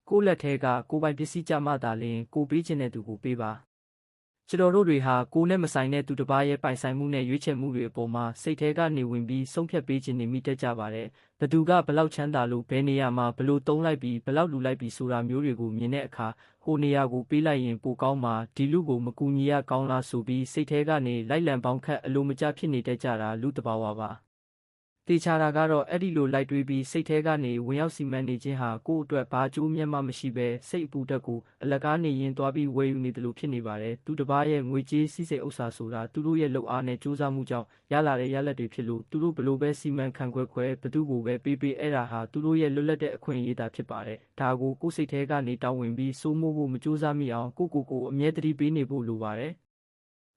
ကိုယ့်လက်ထဲကကိုယ်ပိုင်ပစ္စည်းကြမှသာလျှင်ကိုယ်ပေးချင်တဲ့သူကိုပေးပါကျွန်တော်တို့တွေဟာကိုယ်နဲ့မဆိုင်တဲ့သူတစ်ပါးရဲ့ပိုင်ဆိုင်မှုနဲ့ရွေးချယ်မှုတွေအပေါ်မှာစိတ်ထဲကနေဝင်ပြီးဆုံးဖြတ်ပေးခြင်းနေမိတတ်ကြပါတယ်ဘသူကဘလောက်ချမ်းသာလို့ဘယ်နေရာမှာဘလို့သုံးလိုက်ပြီးဘလောက်လူလိုက်ပြီးဆိုတာမျိုးတွေကိုမြင်တဲ့အခါဟိုနေရာကိုပေးလိုက်ရင်ပိုကောင်းမှာဒီလူကိုမကူညီရကောင်းလားဆိုပြီးစိတ်ထဲကနေလိုက်လံပေါင်းခတ်အလိုမကျဖြစ်နေတတ်ကြတာလူတဘာဝပါတေချာတာကတော့အဲ့ဒီလိုလိုက်တွေးပြီးစိတ်ထဲကနေဝင်ရောက်စီမံနေခြင်းဟာကိုယ့်အတွက်ဘာကျိုးမြတ်မှမရှိပဲစိတ်အပူတက်ကိုအလကားနေရင်သွားပြီးဝယ်ယူနေတယ်လို့ဖြစ်နေပါတယ်သူတစ်ပါးရဲ့ငွေကြေးစီးစိမ်ဥစ္စာဆိုတာသူတို့ရဲ့လုပ်အားနဲ့ကြိုးစားမှုကြောင့်ရလာတဲ့ရလဒ်တွေဖြစ်လို့သူတို့ဘလို့ပဲစီမံခန့်ခွဲဘသူကိုပဲပေးအဲ့ဒါဟာသူတို့ရဲ့လွတ်လပ်တဲ့အခွင့်အရေးသာဖြစ်ပါတယ်ဒါကိုကိုယ်စိတ်ထဲကနေတောင်းဝင်ပြီးစိုးမိုးဖို့မကြိုးစားမိအောင်ကိုအမြဲတမ်းပေးနေဖို့လိုပါတယ်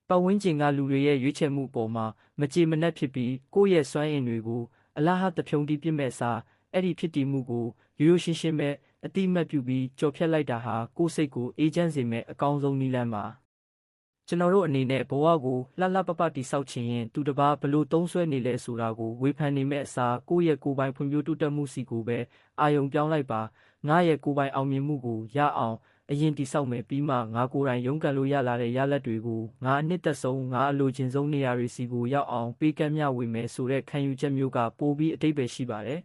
ပတ်ဝန်းကျင်ကလူတွေရဲ့ရွေးချယ်မှုပေါ်မှာမကြေမနက်ဖြစ်ပြီးကိုယ့်ရဲ့စွမ်းအင်တွေကိုအလားဟာတဖြုံတီးပြစ်မဲ့စာအဲ့ဒီဖြစ်တည်မှုကိုရိုးရိုးရှင်းရှင်းပဲအတိအမှတ်ပြုပြီးကြော်ဖြတ်လိုက်တာဟာကိုယ်စိတ်ကိုအေးချမ်းစေမဲ့အကောင်းဆုံးနည်းလမ်းပါကျွန်တော်တို့အနေနဲ့ဘဝကိုလှပတိဆောက်ခြင်းရင်သူတစ်ပါးဘလို့သုံးဆွဲနေလဲဆိုတာကိုဝေဖန်နေမဲ့အစားကိုယ့်ရဲ့ကိုယ်ပိုင်ဖွံ့ဖြိုးတိုးတက်မှုစီကိုပဲအာယုံပြောင်းလိုက်ပါငါရဲ့ကိုယ်ပိုင်အောင်မြင်မှုကိုရအောင်အရင်တိဆောက်မယ်ပြီးမှငါကိုယ်တိုင်ရုန်းကန်လို့ရလာတဲ့ရလဒ်တွေကိုငါအနှစ်သက်ဆုံးငါအလိုချင်ဆုံးနေရာတွေစီကိုရောက်အောင်ပေးကမ်းမျှဝေမယ်ဆိုတဲ့ခံယူချက်မျိုးကပိုပြီးအတိတ်ပဲရှိပါတယ်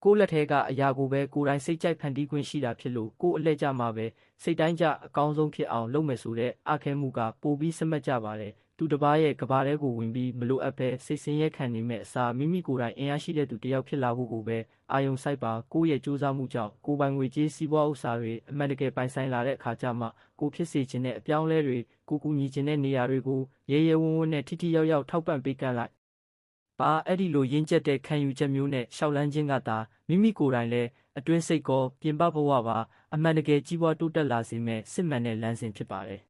ကိုယ့်လက်ထဲကအရာကိုပဲကိုယ်တိုင်စိတ်ကြိုက်ဖန်တီးခွင့်ရှိတာဖြစ်လို့ကိုယ့်အလှည့်ကြမှာပဲစိတ်တိုင်းကြအကောင်းဆုံးဖြစ်အောင်လုပ်မယ်ဆိုတဲ့အခဲမှုကပိုပြီးစမတ်ကြပါတယ်သူတစ်ပါးရဲ့ကဘာတဲကိုဝင်ပြီးမလိုအပ်ပဲစိတ်ဆင်းရဲခံနေမဲ့အစားမိမိကိုယ်တိုင်အင်အားရှိတဲ့သူတစ်ယောက်ဖြစ်လာဖို့ကိုပဲအာယုံစိုက်ပါကိုယ့်ရဲ့ကြိုးစားမှုကြောင့်ကိုယ်ပိုင်ငွေကြေးစီးပွားဥစ္စာတွေအမှန်တကယ်ပိုင်ဆိုင်လာတဲ့အခါကျမှကိုဖြစ်စေခြင်းနဲ့အပြောင်းလဲတွေကိုကူညီခြင်းတဲ့နေရာတွေကိုရဲဝံ့နဲ့ထိရောက်ထောက်ပံ့ပေးကမ်းလိုက်ပါအဲ့ဒီလိုရင်းကျက်တဲ့ခံယူချက်မျိုးနဲ့ရှောက်လန်းခြင်းကသာမိမိကိုယ်တိုင်လည်းအတွင်းစိတ်ကောပြင်ပဘဝပါအမှန်တကယ်ကြီးပွားတိုးတက်လာစေမဲ့စစ်မှန်တဲ့လမ်းစဉ်ဖြစ်ပါတယ်